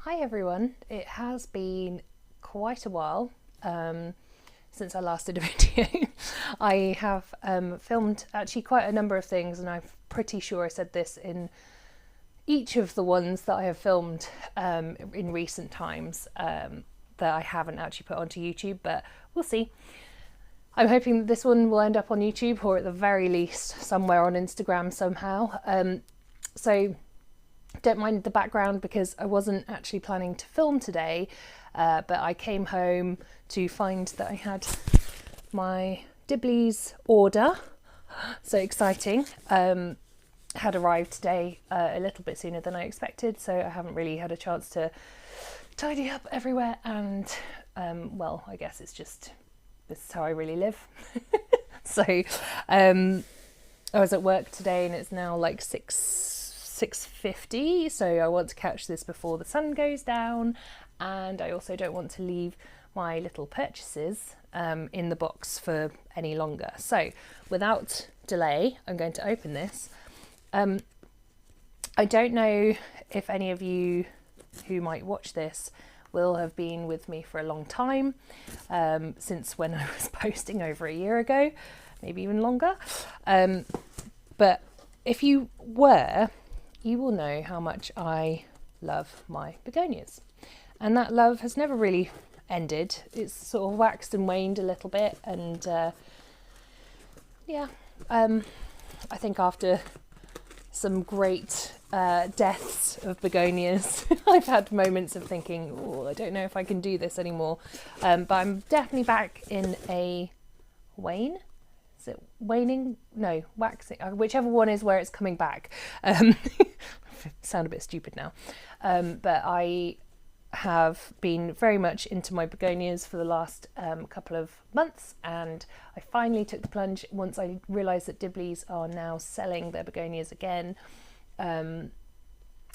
Hi everyone, it has been quite a while since I last did a video. I have filmed actually quite a number of things, and I'm pretty sure I said this in each of the ones that I have filmed in recent times that I haven't actually put onto YouTube, but we'll see. I'm hoping that this one will end up on YouTube, or at the very least somewhere on Instagram somehow. So don't mind the background because I wasn't actually planning to film today, but I came home to find that I had my Dibley's order. So exciting. Had arrived today a little bit sooner than I expected, so I haven't really had a chance to tidy up everywhere, and well, I guess it's just, this is how I really live. So I was at work today and it's now like 6:50, so I want to catch this before the sun goes down, and I also don't want to leave my little purchases in the box for any longer. So without delay, I'm going to open this. I don't know if any of you who might watch this will have been with me for a long time, since when I was posting over a year ago, maybe even longer. But if you were, you will know how much I love my begonias. And that love has never really ended. It's sort of waxed and waned a little bit, and I think after some great deaths of begonias, I've had moments of thinking, oh, I don't know if I can do this anymore. But I'm definitely back in a wane. Is it waning? No, waxing. Whichever one is where it's coming back. Sound a bit stupid now. But I have been very much into my begonias for the last couple of months, and I finally took the plunge once I realised that Dibley's are now selling their begonias again,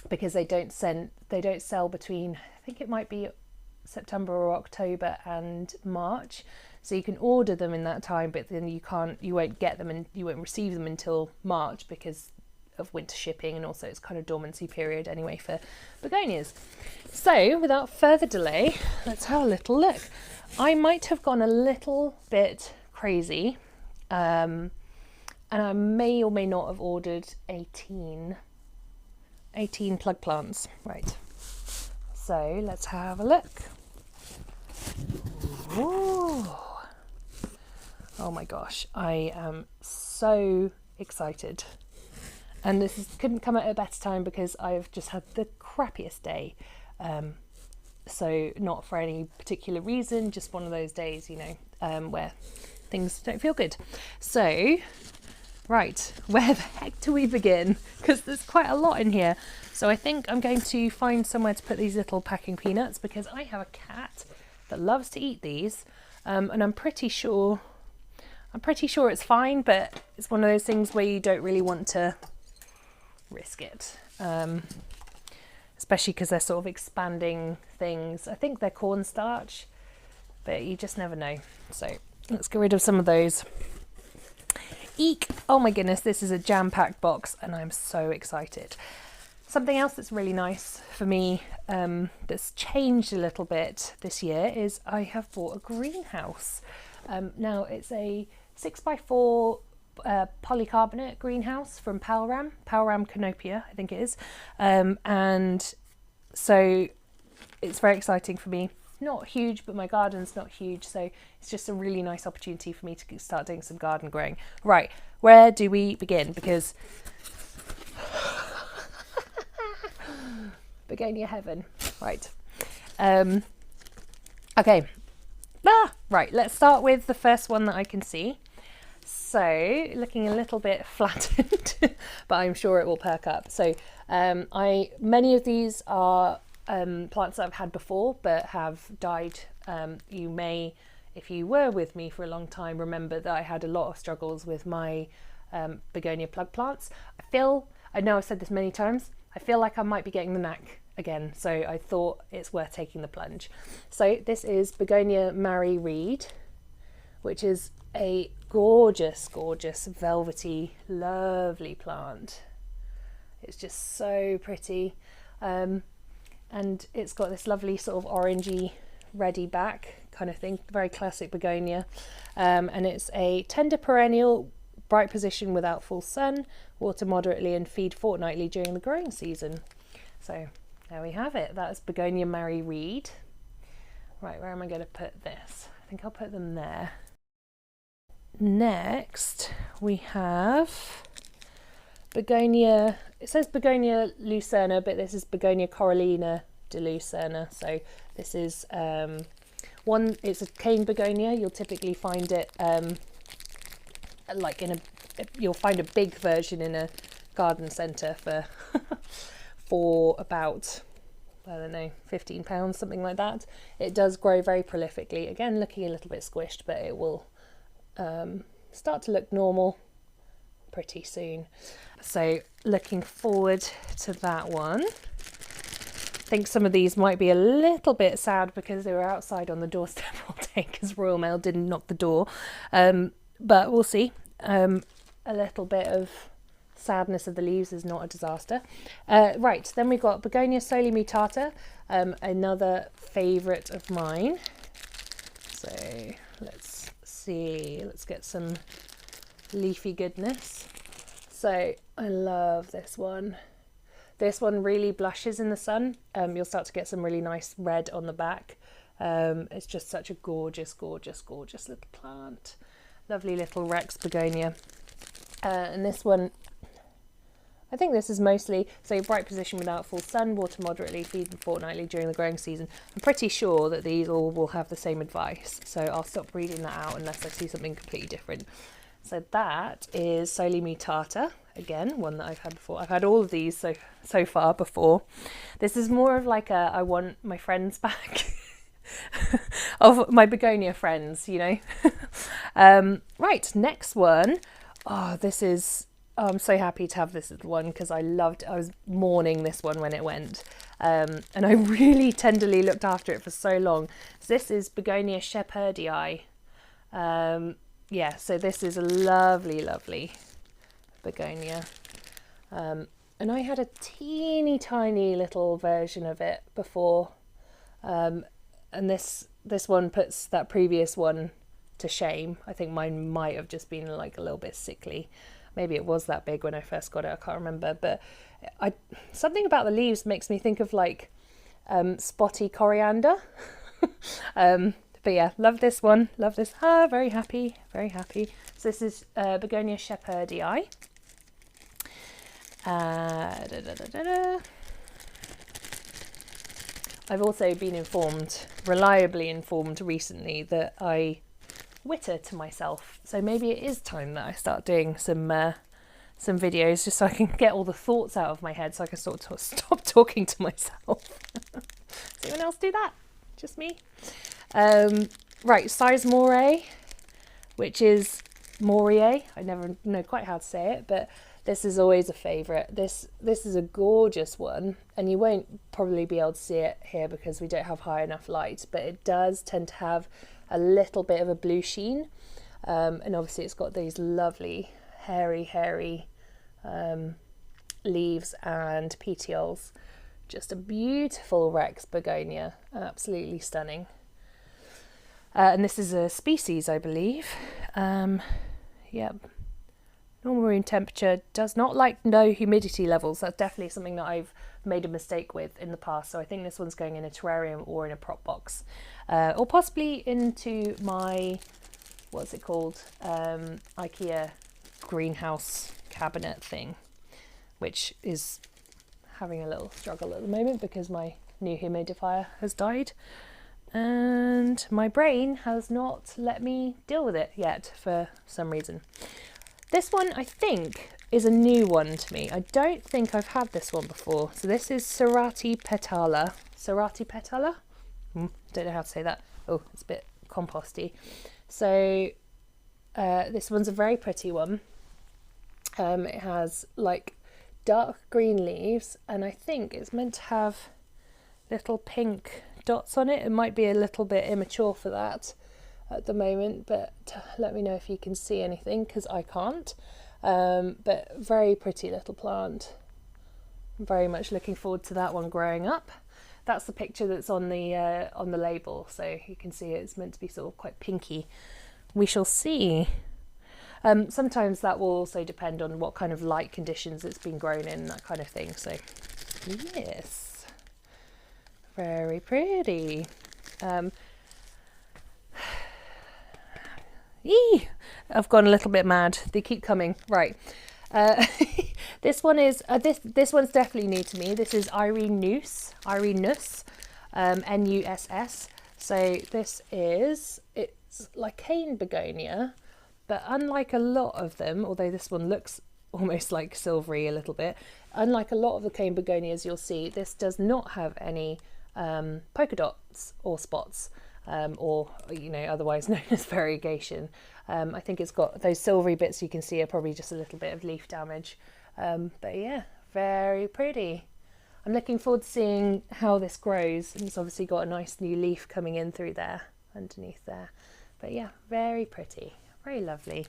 because they don't sell between, I think it might be September or October and March. So you can order them in that time, but then you won't get them and you won't receive them until March because of winter shipping, and also it's kind of dormancy period anyway for begonias. So without further delay, let's have a little look. I might have gone a little bit crazy, and I may or may not have ordered 18 plug plants. Right, so let's have a look. Ooh. Oh my gosh, I am so excited. And couldn't come at a better time because I've just had the crappiest day. So not for any particular reason, just one of those days, where things don't feel good. So, right, where the heck do we begin? Because there's quite a lot in here. So I think I'm going to find somewhere to put these little packing peanuts, because I have a cat that loves to eat these. And I'm pretty sure it's fine, but it's one of those things where you don't really want to risk it, especially because they're sort of expanding things. I think they're cornstarch, but you just never know. So let's get rid of some of those. Eek! Oh my goodness, this is a jam-packed box and I'm so excited. Something else that's really nice for me, that's changed a little bit this year, is I have bought a greenhouse. Now it's a 6x4 polycarbonate greenhouse from Palram Canopia, I think it is, and so it's very exciting for me. Not huge, but my garden's not huge, so it's just a really nice opportunity for me to start doing some garden growing. Right, where do we begin? Because begonia heaven. Right, okay, right, let's start with the first one that I can see. So looking a little bit flattened, but I'm sure it will perk up. So many of these are plants that I've had before but have died. You may, if you were with me for a long time, remember that I had a lot of struggles with my begonia plug plants. I know I've said this many times, I feel like I might be getting the knack again, so I thought it's worth taking the plunge. So this is Begonia Mary Reed, which is a gorgeous, velvety, lovely plant. It's just so pretty. and it's got this lovely sort of orangey reddy back kind of thing, very classic begonia. And it's a tender perennial, bright position without full sun, water moderately and feed fortnightly during the growing season. So there we have it. That's Begonia Mary Reed. Right, where am I going to put this? I think I'll put them there. Next we have Begonia, it says Begonia lucerna, but this is Begonia corallina de lucerna. So this is it's a cane begonia. You'll typically find it like you'll find a big version in a garden centre for for about, I don't know, £15, something like that. It does grow very prolifically. Again, looking a little bit squished, but it will start to look normal pretty soon. So looking forward to that one. I think some of these might be a little bit sad because they were outside on the doorstep all day because Royal Mail didn't knock the door. But we'll see. A little bit of sadness of the leaves is not a disaster. Right, then we've got Begonia soli mutata, another favourite of mine. So let's see, let's get some leafy goodness. So I love this one. This one really blushes in the sun. You'll start to get some really nice red on the back. It's just such a gorgeous, gorgeous, gorgeous little plant. Lovely little Rex begonia. And this one, I think this is mostly, so bright position without full sun, water moderately, feed fortnightly during the growing season. I'm pretty sure that these all will have the same advice. So I'll stop reading that out unless I see something completely different. So that is soli mutata, again, one that I've had before. I've had all of these so far before. This is more of like a, I want my friends back. Of my begonia friends, you know. Right, next one. Oh, this is, I'm so happy to have this one because I was mourning this one when it went. And I really tenderly looked after it for so long. So this is Begonia shepherdii. Yeah, so this is a lovely, lovely begonia. And I had a teeny tiny little version of it before. And this one puts that previous one to shame. I think mine might have just been like a little bit sickly. Maybe it was that big when I first got it, I can't remember. But something about the leaves makes me think of like spotty coriander. But yeah, love this one, love this. Very happy, very happy. So this is Begonia shepherdii. I've also been reliably informed recently that I witter to myself. So maybe it is time that I start doing some videos just so I can get all the thoughts out of my head so I can sort of stop talking to myself. Does anyone else do that? Just me? Right, Sizemore, which is Morier. I never know quite how to say it, but this is always a favourite. This is a gorgeous one, and you won't probably be able to see it here because we don't have high enough light, but it does tend to have a little bit of a blue sheen. And obviously it's got these lovely hairy leaves and petioles. Just a beautiful Rex begonia, absolutely stunning. And this is a species, I believe. Yep. Normal room temperature, does not like low humidity levels. That's definitely something that I've made a mistake with in the past. So I think this one's going in a terrarium or in a prop box. Or possibly into my, what's it called? IKEA greenhouse cabinet thing, which is having a little struggle at the moment because my new humidifier has died. And my brain has not let me deal with it yet for some reason. This one, I think, is a new one to me. I don't think I've had this one before. So this is Serrati petala. Serrati petala? Don't know how to say that. Oh, it's a bit composty. So this one's a very pretty one. It has like dark green leaves, and I think it's meant to have little pink dots on it. It might be a little bit immature for that at the moment, but let me know if you can see anything because I can't. But very pretty little plant. I'm very much looking forward to that one growing up. that's the picture that's on the label, so you can see it's meant to be sort of quite pinky. We shall see. Sometimes that will also depend on what kind of light conditions it's been grown in, that kind of thing. So yes, very pretty. I've gone a little bit mad. They keep coming. Right. This one is this one's definitely new to me. This is Irenus, Nuss. So it's like cane begonia, but unlike a lot of them, although this one looks almost like silvery a little bit, unlike a lot of the cane begonias you'll see, this does not have any polka dots or spots, or otherwise known as variegation. I think it's got those silvery bits you can see are probably just a little bit of leaf damage, but yeah, very pretty. I'm looking forward to seeing how this grows, and it's obviously got a nice new leaf coming in through there, underneath there. But yeah, very pretty, very lovely.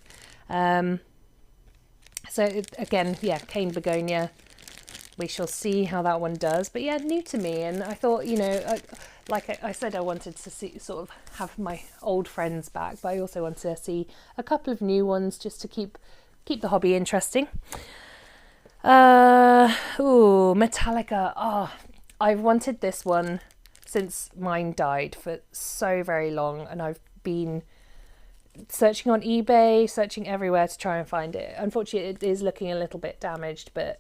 So again, yeah, cane begonia. We shall see how that one does. But yeah, new to me, and I thought, like I said, I wanted to sort of have my old friends back, but I also want to see a couple of new ones just to keep the hobby interesting. Metallica. I've wanted this one since mine died for so very long, and I've been searching on eBay, searching everywhere to try and find it. Unfortunately, it is looking a little bit damaged, but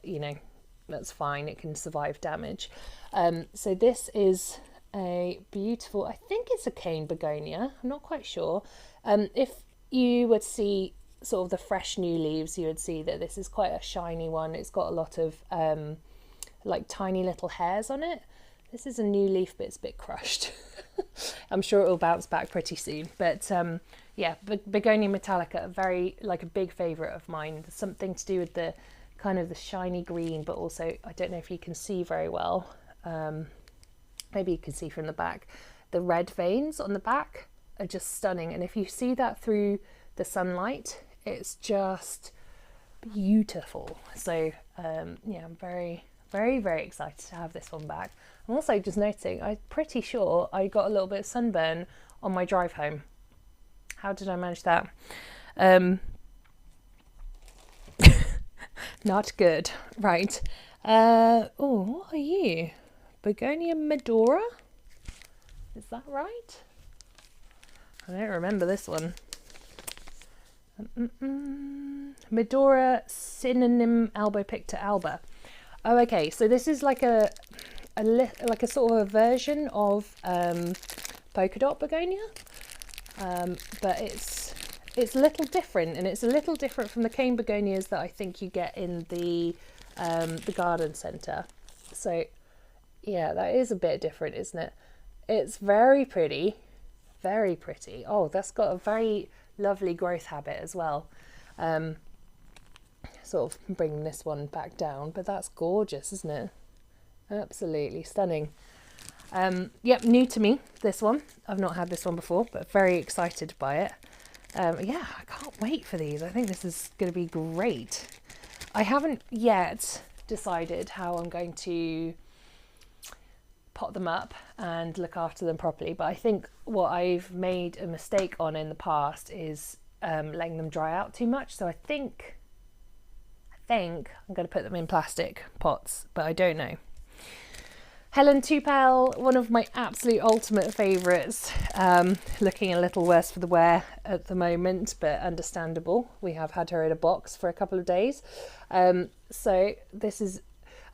that's fine, it can survive damage. So this is a beautiful, I think it's a cane begonia, I'm not quite sure. If you would see sort of the fresh new leaves, you would see that this is quite a shiny one. It's got a lot of like tiny little hairs on it. This is a new leaf, but it's a bit crushed. I'm sure it will bounce back pretty soon. But yeah, Begonia metallica, a big favourite of mine. There's something to do with the kind of the shiny green, but also, I don't know if you can see very well. Maybe you can see from the back. The red veins on the back are just stunning. And if you see that through the sunlight, it's just beautiful. So yeah, I'm very, very, very excited to have this one back. I'm also just noticing, I'm pretty sure I got a little bit of sunburn on my drive home. How did I manage that? Not good. Right. What are you? Begonia Medora? Is that right? I don't remember this one. Medora synonym albopicta alba. Oh, okay. So this is like a sort of a version of polka dot begonia, but it's a little different, and it's a little different from the cane begonias that I think you get in the garden centre. So yeah, that is a bit different, isn't it? It's very pretty, very pretty. Oh, that's got a very lovely growth habit as well. Sort of bringing this one back down, but that's gorgeous, isn't it? Absolutely stunning. Yep, new to me, this one. I've not had this one before, but very excited by it. Yeah, I can't wait for these. I think this is going to be great. I haven't yet decided how I'm going to pot them up and look after them properly, but I think what I've made a mistake on in the past is letting them dry out too much. So I think I'm going to put them in plastic pots, but I don't know. Helen Tupel, one of my absolute ultimate favourites, looking a little worse for the wear at the moment, but understandable. We have had her in a box for a couple of days. So this is,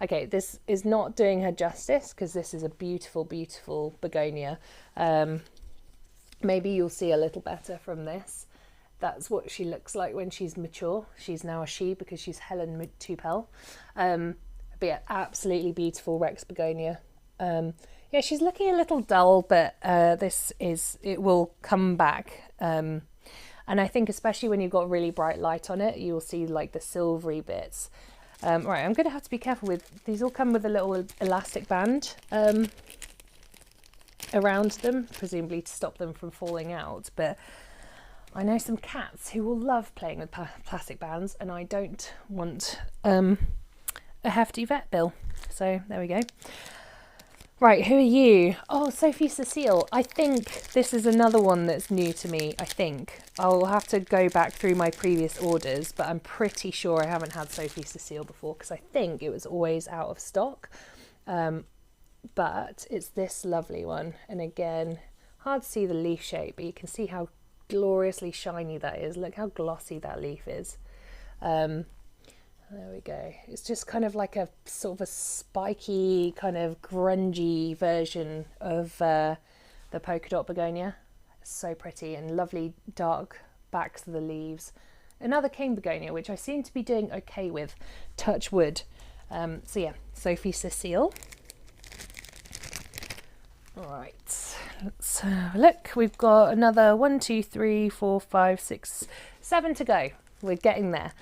okay, this is not doing her justice because this is a beautiful, beautiful begonia. Maybe you'll see a little better from this. That's what she looks like when she's mature. She's now a she because she's Helen Tupel. But yeah, absolutely beautiful Rex begonia. Yeah, she's looking a little dull, but it will come back. And I think especially when you've got really bright light on it, you'll see like the silvery bits. Right, I'm going to have to be careful with these. All come with a little elastic band around them, presumably to stop them from falling out. But I know some cats who will love playing with plastic bands, and I don't want a hefty vet bill. So there we go. Right, who are you? Oh, Sophie Cecile. I think this is another one that's new to me, I think. I'll have to go back through my previous orders, but I'm pretty sure I haven't had Sophie Cecile before because I think it was always out of stock. But it's this lovely one. And again, hard to see the leaf shape, but you can see how gloriously shiny that is. Look how glossy that leaf is. There we go. It's just kind of like a sort of a spiky, kind of grungy version of the polka dot begonia. It's so pretty and lovely dark backs of the leaves. Another cane begonia, which I seem to be doing okay with, touch wood. So yeah, Sophie Cecile. All right, let's have a look. We've got another 1, 2, 3, 4, 5, 6, 7 to go. We're getting there.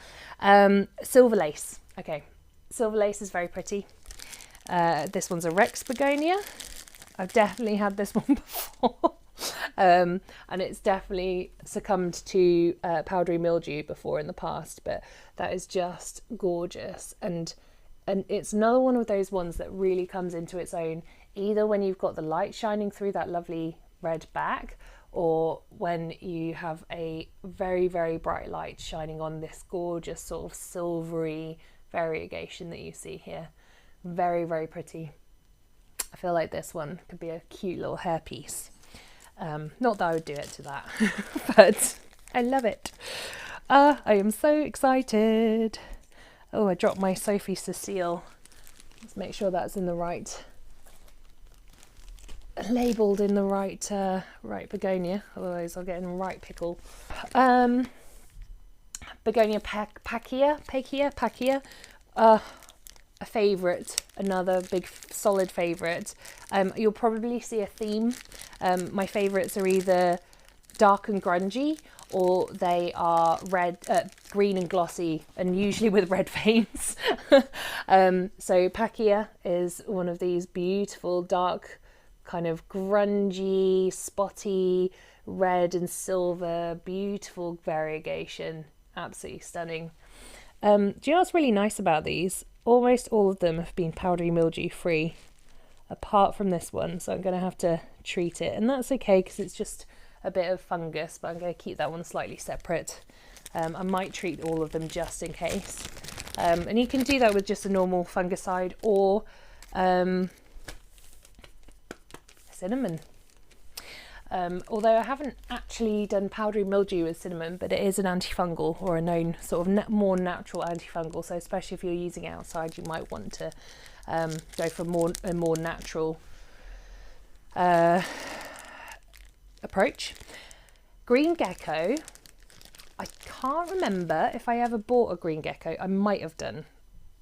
Silver lace. Okay, silver lace is very pretty. This one's a Rex begonia. I've definitely had this one before. And it's definitely succumbed to powdery mildew before in the past, but that is just gorgeous. And it's another one of those ones that really comes into its own, either when you've got the light shining through that lovely red back, or when you have a very, very bright light shining on this gorgeous sort of silvery variegation that you see here. Very, very pretty. I feel like this one could be a cute little hairpiece. Not that I would do it to that, but I love it. I am so excited. Oh, I dropped my Sophie Cecile. Let's make sure that's in the right, labelled in the right right begonia, otherwise I'll get in a right pickle. Begonia Pacchia, a favourite, another big solid favourite. You'll probably see a theme. My favourites are either dark and grungy, or they are red, green and glossy, and usually with red veins. So Pacchia is one of these beautiful dark, kind of grungy, spotty, red and silver, beautiful variegation, absolutely stunning. Do you know what's really nice about these? Almost all of them have been powdery mildew free, apart from this one, so I'm going to have to treat it, and that's okay because it's just a bit of fungus, but I'm going to keep that one slightly separate. I might treat all of them just in case, and you can do that with just a normal fungicide or cinnamon. Although I haven't actually done powdery mildew with cinnamon, but it is an antifungal, or a known sort of more natural antifungal. So especially if you're using it outside, you might want to go for a more natural approach. Green gecko. I can't remember if I ever bought a green gecko. I might have done.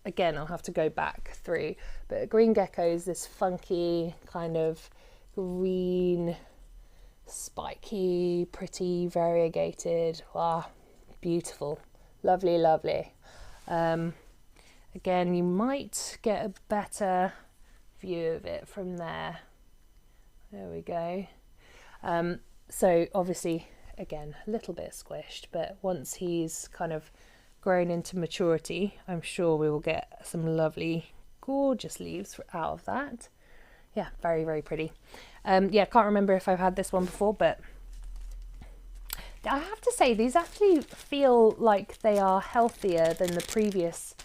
Again, I'll have to go back through. But a green gecko is this funky kind of green, spiky, pretty, variegated. Wow, beautiful, lovely, lovely. Again, you might get a better view of it from there. There we go. So obviously, again, a little bit squished, but once he's kind of grown into maturity, I'm sure we will get some lovely, gorgeous leaves out of that. Yeah, very, very pretty. Yeah, can't remember if I've had this one before, but I have to say these actually feel like they are healthier than the previous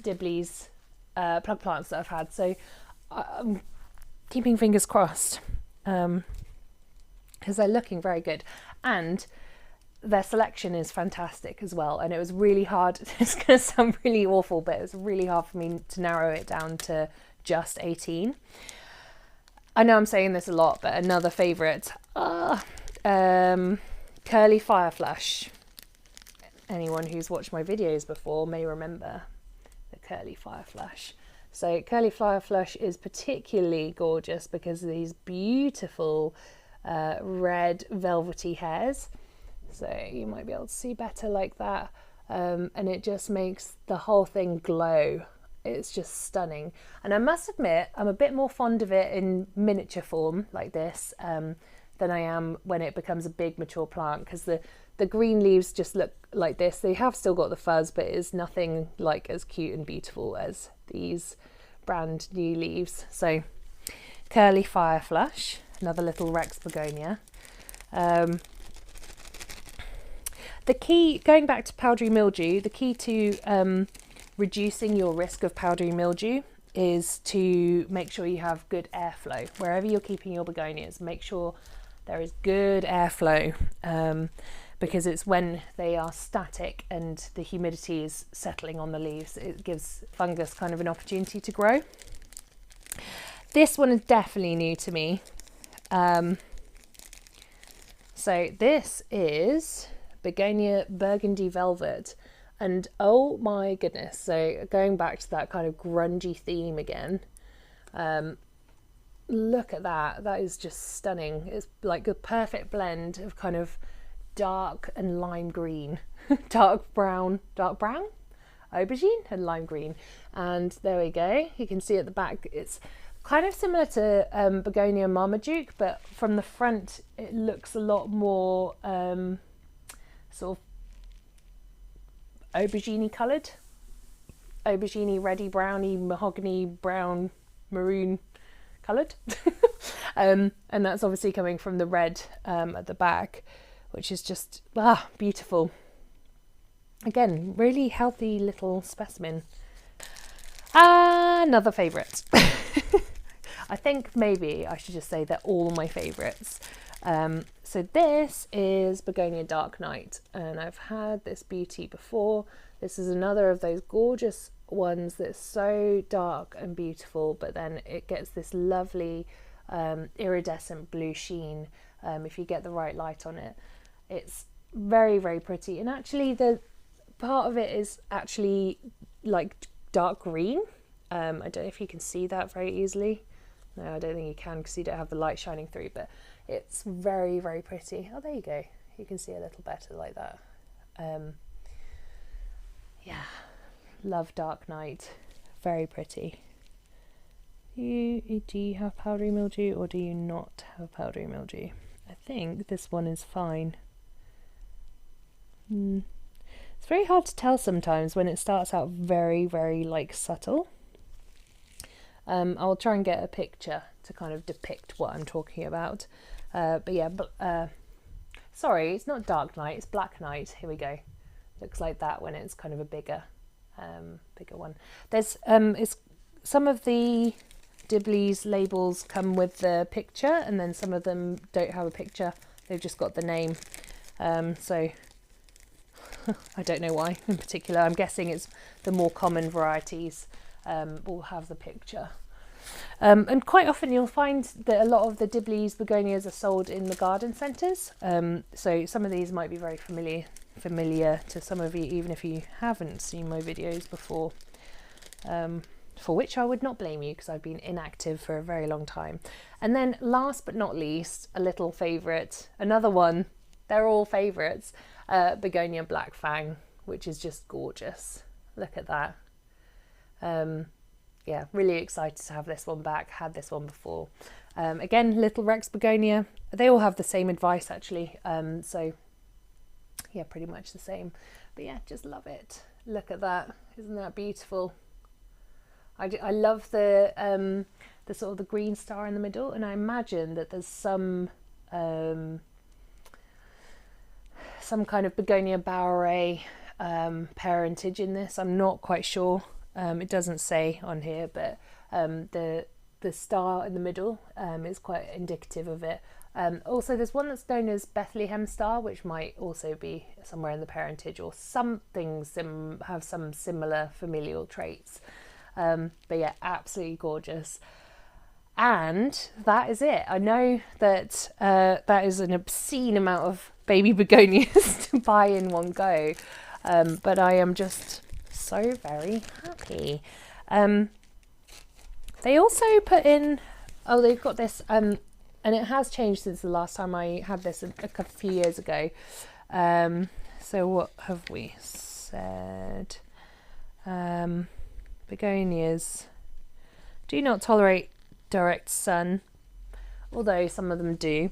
Dibley's plug plants that I've had. So I'm keeping fingers crossed, because they're looking very good. And their selection is fantastic as well. And it was really hard. It's going to sound really awful, but it was really hard for me to narrow it down to just 18. I know I'm saying this a lot, but another favourite, curly fireflush. Anyone who's watched my videos before may remember the curly fireflush. So curly fireflush is particularly gorgeous because of these beautiful red velvety hairs. So you might be able to see better like that, and it just makes the whole thing glow. It's just stunning. And I must admit, I'm a bit more fond of it in miniature form like this than I am when it becomes a big mature plant, because the green leaves just look like this. They have still got the fuzz, but it is nothing like as cute and beautiful as these brand new leaves. So curly fire flush, another little Rex begonia. The key, going back to powdery mildew, the key to reducing your risk of powdery mildew is to make sure you have good airflow. Wherever you're keeping your begonias, make sure there is good airflow, because it's when they are static and the humidity is settling on the leaves, it gives fungus kind of an opportunity to grow. This one is definitely new to me. So this is Begonia Burgundy Velvet, and oh my goodness, so going back to that kind of grungy theme again, look at that, that is just stunning. It's like a perfect blend of kind of dark and lime green, dark brown, aubergine and lime green. And there we go, you can see at the back it's kind of similar to Begonia Marmaduke, but from the front it looks a lot more sort of aubergine coloured, aubergine reddy browny mahogany brown maroon coloured. And that's obviously coming from the red at the back, which is just beautiful. Again, really healthy little specimen. Another favourite. I think maybe I should just say they're all my favourites. So this is Begonia Dark Night, and I've had this beauty before. This is another of those gorgeous ones that's so dark and beautiful, but then it gets this lovely iridescent blue sheen if you get the right light on it. It's very, very pretty, and actually the part of it is actually like dark green. I don't know if you can see that very easily. No, I don't think you can because you don't have the light shining through, but it's very, very pretty. Oh, there you go. You can see a little better like that. Yeah, love Dark Night. Very pretty. Do you have powdery mildew or do you not have powdery mildew? I think this one is fine. It's very hard to tell sometimes when it starts out very, very like subtle. I'll try and get a picture to kind of depict what I'm talking about. But yeah, sorry, it's not Dark Night, it's Black Night. Here we go. Looks like that when it's kind of a bigger one. There's it's some of the Dibley's labels come with the picture, and then some of them don't have a picture. They've just got the name. So I don't know why in particular. I'm guessing it's the more common varieties will have the picture. And quite often you'll find that a lot of the Dibley's begonias are sold in the garden centres. So some of these might be very familiar to some of you, even if you haven't seen my videos before. For which I would not blame you because I've been inactive for a very long time. And then last but not least, a little favourite, another one, they're all favourites, Begonia Black Fang, which is just gorgeous. Look at that. Yeah, really excited to have this one back. Had this one before. Again, little Rex Begonia. They all have the same advice actually. So yeah, pretty much the same. But yeah, just love it. Look at that. Isn't that beautiful? I love the sort of the green star in the middle, and I imagine that there's some kind of Begonia Boweray parentage in this. I'm not quite sure. It doesn't say on here, but the star in the middle is quite indicative of it. Also, there's one that's known as Bethlehem Star, which might also be somewhere in the parentage, or something have some similar familial traits. But yeah, absolutely gorgeous. And that is it. I know that that is an obscene amount of baby begonias to buy in one go, but I am just so very happy. They also put in, they've got this, and it has changed since the last time I had this a few years ago. So what have we said? Begonias do not tolerate direct sun, although some of them do.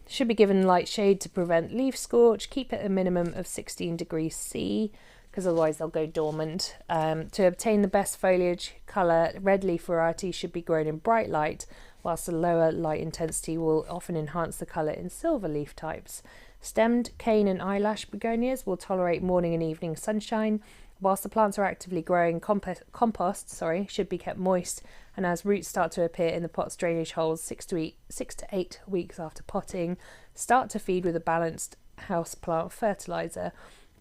Should be given light shade to prevent leaf scorch. Keep at a minimum of 16 degrees C. because otherwise they'll go dormant. To obtain the best foliage colour, red leaf varieties should be grown in bright light, whilst the lower light intensity will often enhance the colour in silver leaf types. Stemmed cane and eyelash begonias will tolerate morning and evening sunshine. Whilst the plants are actively growing, compost should be kept moist, and as roots start to appear in the pot's drainage holes 6 to 8 weeks after potting, start to feed with a balanced house plant fertiliser.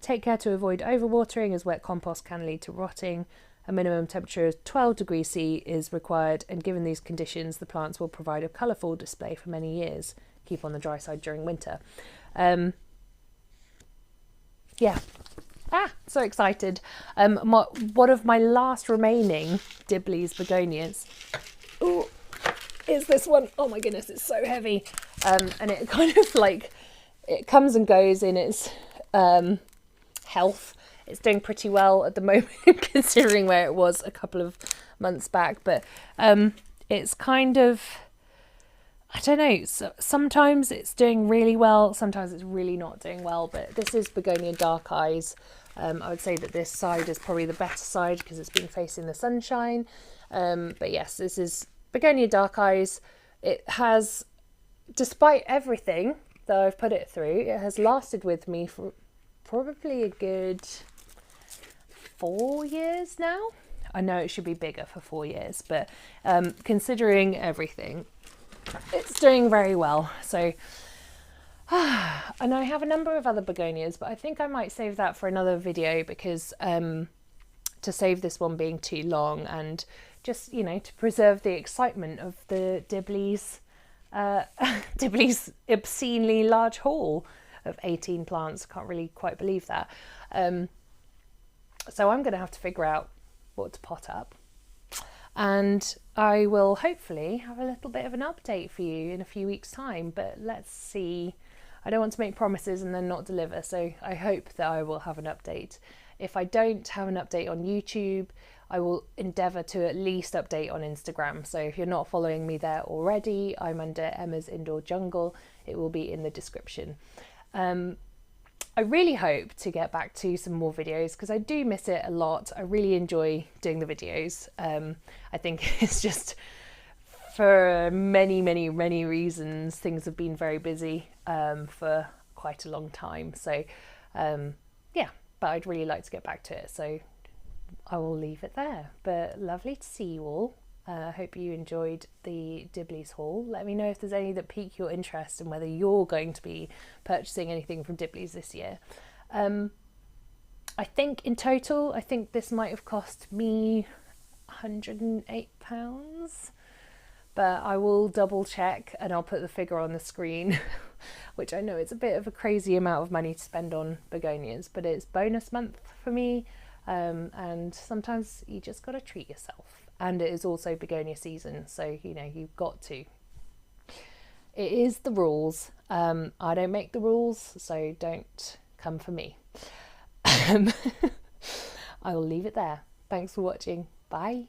Take care to avoid overwatering, as wet compost can lead to rotting. A minimum temperature of 12 degrees C is required, and given these conditions, the plants will provide a colourful display for many years. Keep on the dry side during winter. So excited. One of my last remaining Dibley's begonias is this one. Oh my goodness, it's so heavy. And it kind of like, it comes and goes in its health. It's doing pretty well at the moment considering where it was a couple of months back, but it's kind of, I don't know, so sometimes it's doing really well, sometimes it's really not doing well, but this is Begonia Dark Eyes. I would say that this side is probably the better side because it's been facing the sunshine. But yes, this is Begonia Dark Eyes. It has, despite everything that I've put it through, it has lasted with me for probably a good 4 years now. I know it should be bigger for 4 years, but considering everything, it's doing very well. So, and I have a number of other begonias, but I think I might save that for another video because to save this one being too long, and just, you know, to preserve the excitement of the Dibley's Dibley's obscenely large haul of 18 plants. I can't really quite believe that. So I'm going to have to figure out what to pot up, and I will hopefully have a little bit of an update for you in a few weeks' time, but let's see. I don't want to make promises and then not deliver, so I hope that I will have an update. If I don't have an update on YouTube, I will endeavour to at least update on Instagram. So if you're not following me there already, I'm under Emma's Indoor Jungle. It will be in the description. I really hope to get back to some more videos because I do miss it a lot. I really enjoy doing the videos. I think it's just, for many reasons, things have been very busy for quite a long time. So yeah, but I'd really like to get back to it. So I will leave it there. But lovely to see you all. I hope you enjoyed the Dibley's haul. Let me know if there's any that pique your interest and whether you're going to be purchasing anything from Dibley's this year. I think in total, I think this might have cost me £108, but I will double check and I'll put the figure on the screen, which I know it's a bit of a crazy amount of money to spend on begonias, but it's bonus month for me, and sometimes you just got to treat yourself. And it is also begonia season, so, you know, you've got to. It is the rules. I don't make the rules, so don't come for me. I will leave it there. Thanks for watching. Bye.